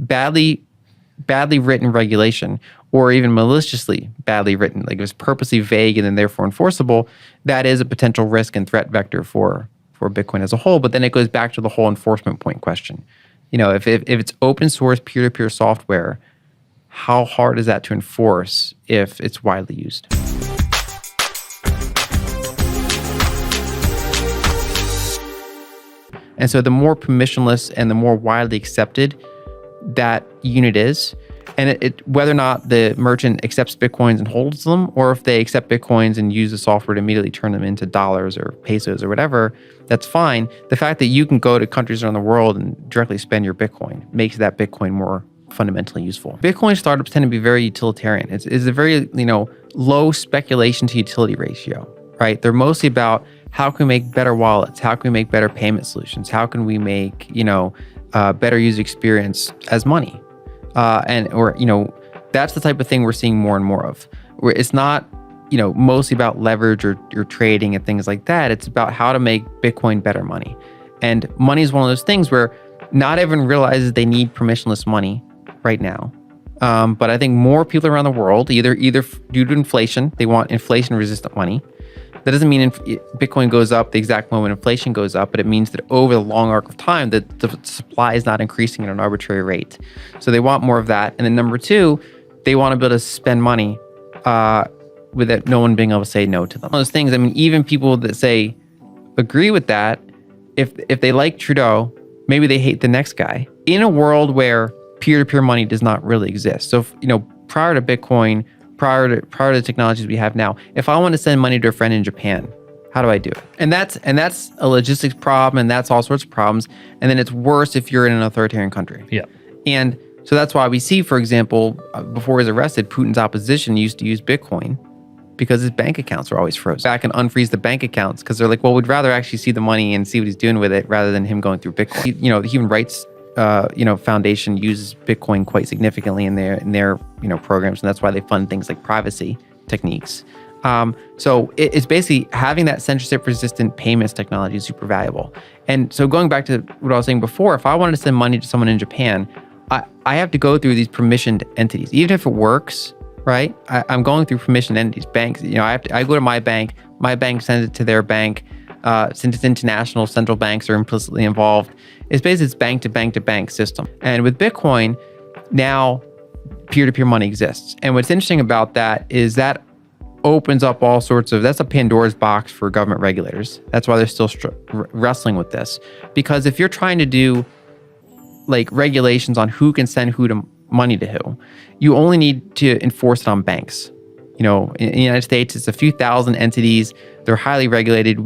badly written regulation, or even maliciously badly written, like it was purposely vague and then therefore enforceable, that is a potential risk and threat vector for Bitcoin as a whole. But then it goes back to the whole enforcement point question. If it's open source peer-to-peer software, how hard is that to enforce if it's widely used? And so the more permissionless and the more widely accepted that unit is, and whether or not the merchant accepts Bitcoins and holds them, or if they accept Bitcoins and use the software to immediately turn them into dollars or pesos or whatever, that's fine. The fact that you can go to countries around the world and directly spend your Bitcoin makes that Bitcoin more fundamentally useful. Bitcoin startups tend to be very utilitarian. It's a very low speculation to utility ratio, right? They're mostly about how can we make better wallets, how can we make better payment solutions, how can we make better user experience as money, that's the type of thing we're seeing more and more of. Where it's not mostly about leverage or trading and things like that. It's about how to make Bitcoin better money, and money is one of those things where not everyone realizes they need permissionless money right now. But I think more people around the world, either due to inflation, they want inflation-resistant money. That doesn't mean Bitcoin goes up the exact moment inflation goes up, but it means that over the long arc of time, that the supply is not increasing at an arbitrary rate. So they want more of that. And then number two, they want to be able to spend money without no one being able to say no to them. One of those things, even people that say agree with that, if they like Trudeau, maybe they hate the next guy. In a world where peer-to-peer money does not really exist. So, prior to Bitcoin, prior to the technologies we have now, if I want to send money to a friend in Japan, how do I do it? And that's a logistics problem, and that's all sorts of problems. And then it's worse if you're in an authoritarian country. Yeah. And so that's why we see, for example, before he was arrested, Putin's opposition used to use Bitcoin because his bank accounts were always frozen. Back and unfreeze the bank accounts because they're like, well, we'd rather actually see the money and see what he's doing with it rather than him going through Bitcoin. The Human Rights Foundation uses Bitcoin quite significantly in their programs, and that's why they fund things like privacy techniques. So it's basically having that censorship-resistant payments technology is super valuable. And so going back to what I was saying before, if I wanted to send money to someone in Japan, I have to go through these permissioned entities, even if it works, right? I'm going through permissioned entities, banks. I go to my bank sends it to their bank. Since it's international, central banks are implicitly involved. It's basically this bank to bank to bank system. And with Bitcoin, now peer-to-peer money exists. And what's interesting about that is that opens up all sorts of, that's a Pandora's box for government regulators. That's why they're still wrestling with this. Because if you're trying to do regulations on who can send money to who, you only need to enforce it on banks. In the United States, it's a few thousand entities. They're highly regulated.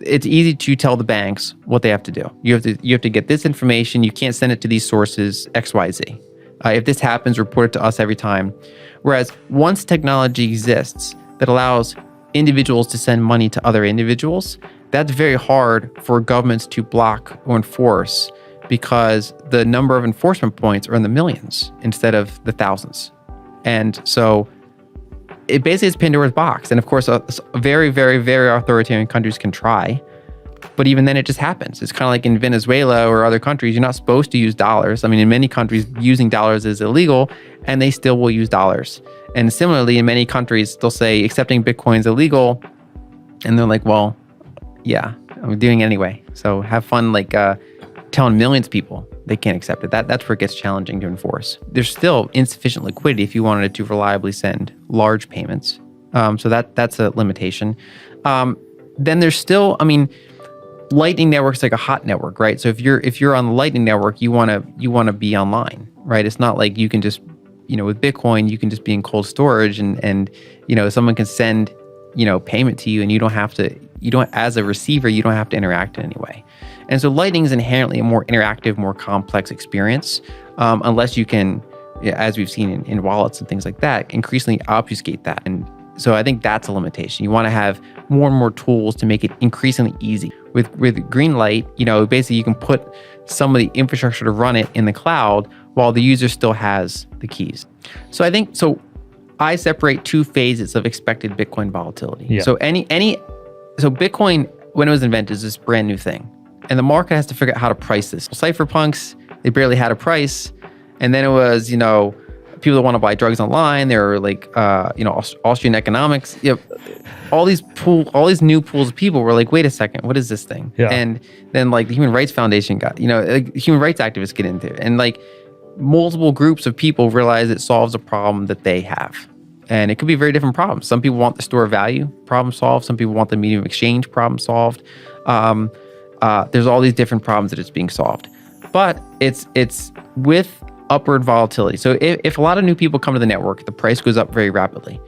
It's easy to tell the banks what they have to do. You have to get this information. You can't send it to these sources, X, Y, Z. If this happens, report it to us every time. Whereas once technology exists that allows individuals to send money to other individuals, that's very hard for governments to block or enforce because the number of enforcement points are in the millions instead of the thousands. And so it basically is Pandora's box. And of course, very, very, very authoritarian countries can try, but even then it just happens. It's kind of like in Venezuela or other countries, you're not supposed to use dollars. In many countries, using dollars is illegal, and they still will use dollars. And similarly, in many countries, they'll say accepting Bitcoin is illegal, and they're like, well, yeah, I'm doing it anyway. So have fun, telling millions of people they can't accept it. That's where it gets challenging to enforce. There's still insufficient liquidity if you wanted to reliably send large payments. So that's a limitation. Then there's still, Lightning Network's like a hot network, right? So if you're on the Lightning Network, you want to be online, right? It's not like you can just, with Bitcoin, you can just be in cold storage and someone can send, payment to you and you don't have to, as a receiver, you don't have to interact in any way. And so Lightning is inherently a more interactive, more complex experience, unless you can, as we've seen in wallets and things like that, increasingly obfuscate that. And so I think that's a limitation. You want to have more and more tools to make it increasingly easy. With Greenlight, basically you can put some of the infrastructure to run it in the cloud while the user still has the keys. So I separate two phases of expected Bitcoin volatility. Yeah. So Bitcoin, when it was invented, is this brand new thing. And the market has to figure out how to price this. Cypherpunks, they barely had a price. And then it was, people that want to buy drugs online. There were like, Austrian economics. All these new pools of people were like, wait a second, what is this thing? Yeah. And then like the Human Rights Foundation got, like human rights activists get into it. And like multiple groups of people realize it solves a problem that they have. And it could be very different problems. Some people want the store of value problem solved. Some people want the medium of exchange problem solved. There's all these different problems that it's being solved. But it's with upward volatility. So if a lot of new people come to the network, the price goes up very rapidly.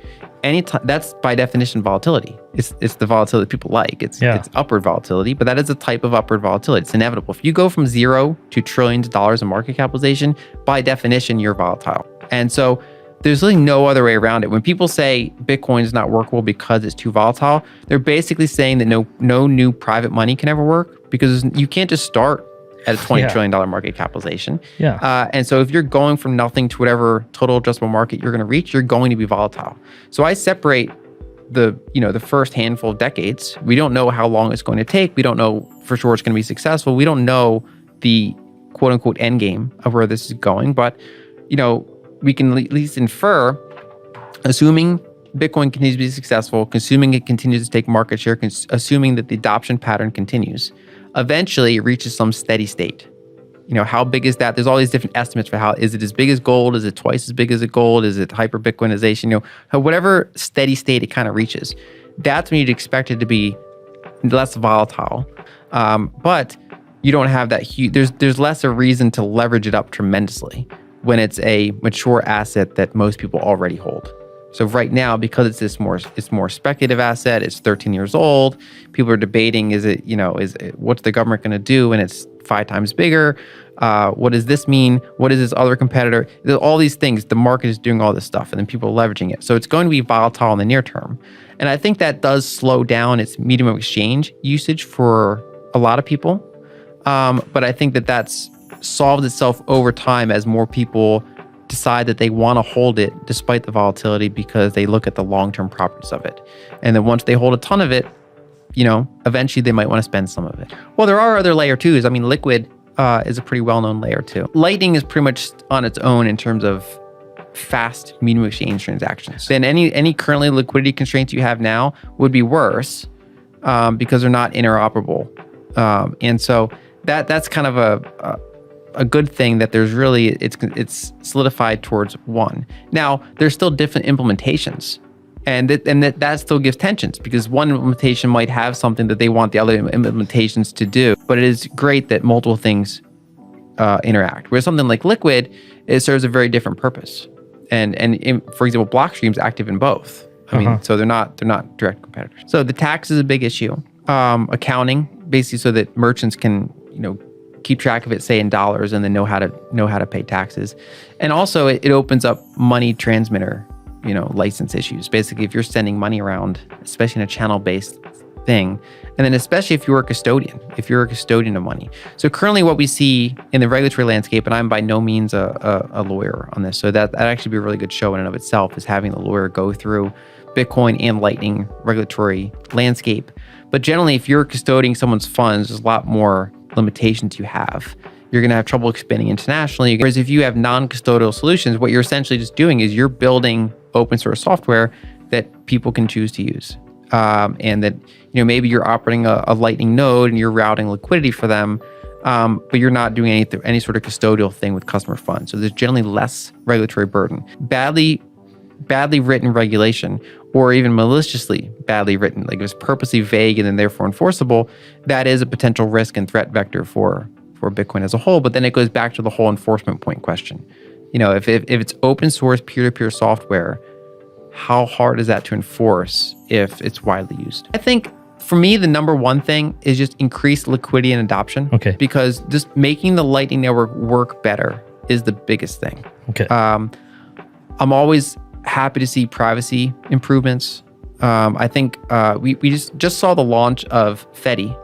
Anytime, that's by definition volatility. It's the volatility people like. It's upward volatility, but that is a type of upward volatility. It's inevitable. If you go from zero to trillions of dollars in market capitalization, by definition, you're volatile. And so there's really no other way around it. When people say Bitcoin is not workable because it's too volatile, they're basically saying that no new private money can ever work, because you can't just start at a $20 trillion market capitalization. And so if you're going from nothing to whatever total addressable market you're going to reach, you're going to be volatile. So I separate the first handful of decades. We don't know how long it's going to take. We don't know for sure it's going to be successful. We don't know the quote unquote end game of where this is going, but we can at least infer, assuming Bitcoin continues to be successful, assuming it continues to take market share, assuming that the adoption pattern continues, eventually it reaches some steady state. How big is that? There's all these different estimates for how, is it as big as gold? Is it twice as big as gold? Is it hyper Bitcoinization? Whatever steady state it kind of reaches, that's when you'd expect it to be less volatile. But you don't have that huge, there's less a reason to leverage it up tremendously when it's a mature asset that most people already hold. So right now, because it's more speculative asset, it's 13 years old, people are debating, what's the government going to do when it's 5 times bigger? What does this mean? What is this other competitor? There's all these things, the market is doing all this stuff and then people are leveraging it. So it's going to be volatile in the near term. And I think that does slow down its medium of exchange usage for a lot of people. But I think that's solved itself over time as more people decide that they want to hold it despite the volatility, because they look at the long-term properties of it. And then once they hold a ton of it, eventually they might want to spend some of it. Well, there are other layer 2s. I mean, Liquid is a pretty well-known layer 2. Lightning is pretty much on its own in terms of fast medium exchange transactions. Then any currently liquidity constraints you have now would be worse because they're not interoperable. And so that's kind of a good thing that there's really, it's solidified towards one. Now, there's still different implementations, and that still gives tensions, because one implementation might have something that they want the other implementations to do, but it is great that multiple things interact. Whereas something like Liquid, it serves a very different purpose. And for example, Blockstream's active in both. I mean, so they're not direct competitors. So the tax is a big issue. Accounting, basically, so that merchants can, keep track of it, say in dollars, and then know how to pay taxes. And also it opens up money transmitter, license issues. Basically, if you're sending money around, especially in a channel-based thing, and then especially if you're a custodian of money. So currently what we see in the regulatory landscape, and I'm by no means a lawyer on this, so that'd actually be a really good show in and of itself, is having the lawyer go through Bitcoin and Lightning regulatory landscape. But generally, if you're custodying someone's funds, there's a lot more limitations you have. You're going to have trouble expanding internationally. Whereas if you have non-custodial solutions, what you're essentially just doing is you're building open source software that people can choose to use. And that, maybe you're operating a Lightning node and you're routing liquidity for them, but you're not doing any sort of custodial thing with customer funds. So there's generally less regulatory burden. Badly written regulation, or even maliciously badly written, like if it's purposely vague and then therefore enforceable, that is a potential risk and threat vector for Bitcoin as a whole. But then it goes back to the whole enforcement point question. If it's open source peer-to-peer software, how hard is that to enforce if it's widely used? I think for me, the number one thing is just increased liquidity and adoption. Okay. Because just making the Lightning Network work better is the biggest thing. Okay. I'm always happy to see privacy improvements. I think we just saw the launch of Fedi.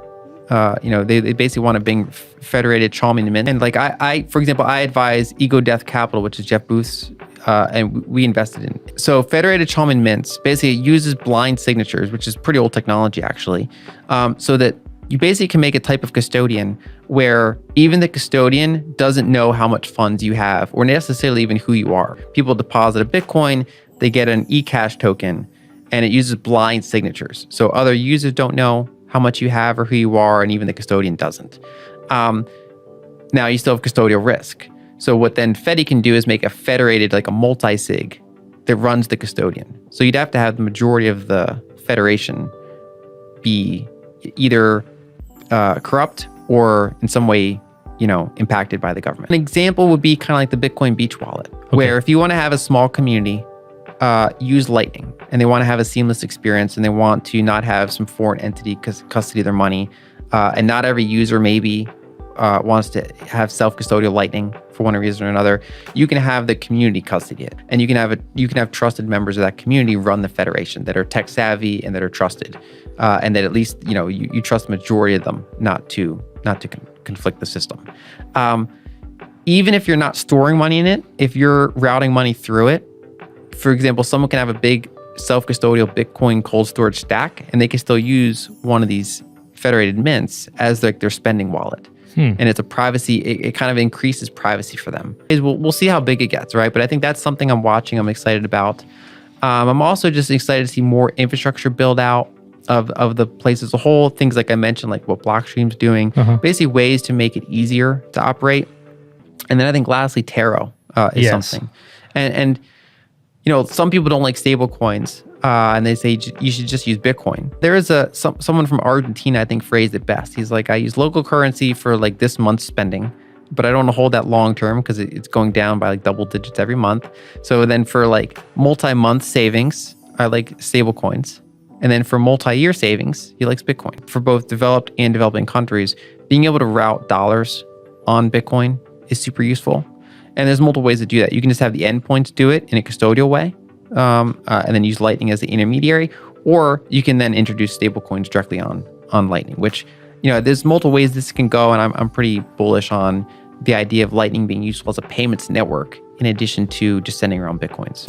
They basically want to bring federated Chalming Mint. And like I, for example, I advise Ego Death Capital, which is Jeff Booth's, and we invested in. So federated Chalming Mints basically uses blind signatures, which is pretty old technology actually, so that you basically can make a type of custodian where even the custodian doesn't know how much funds you have or necessarily even who you are. People deposit a Bitcoin, they get an eCash token, and it uses blind signatures. So other users don't know how much you have or who you are, and even the custodian doesn't. Now you still have custodial risk. So what then Fedi can do is make a federated, like a multi-sig that runs the custodian. So you'd have to have the majority of the federation be either corrupt or in some way, impacted by the government. An example would be kind of like the Bitcoin Beach wallet, where if you want to have a small community use Lightning and they want to have a seamless experience and they want to not have some foreign entity custody their money, and not every user maybe wants to have self-custodial Lightning for one reason or another, you can have the community custody it, and you can have trusted members of that community run the federation that are tech savvy and that are trusted, and that at least you trust the majority of them not to conflict the system. Even if you're not storing money in it, if you're routing money through it, for example, someone can have a big self-custodial Bitcoin cold storage stack, and they can still use one of these federated mints as like their spending wallet. And it's a privacy, it kind of increases privacy for them. We'll see how big it gets, right? But I think that's something I'm watching, I'm excited about. I'm also just excited to see more infrastructure build out of the place as a whole. Things like I mentioned, like what Blockstream's doing, basically ways to make it easier to operate. And then I think lastly, Taro is something. And some people don't like stable coins. And they say you should just use Bitcoin. There is someone from Argentina, I think, phrased it best. He's like, I use local currency for like this month's spending, but I don't want to hold that long term because it's going down by like double digits every month. So then for like multi-month savings, I like stable coins. And then for multi-year savings, he likes Bitcoin. For both developed and developing countries, being able to route dollars on Bitcoin is super useful. And there's multiple ways to do that. You can just have the endpoints do it in a custodial way. And then use Lightning as the intermediary, or you can then introduce stablecoins directly on Lightning, which, there's multiple ways this can go. And I'm pretty bullish on the idea of Lightning being useful as a payments network in addition to just sending around Bitcoins.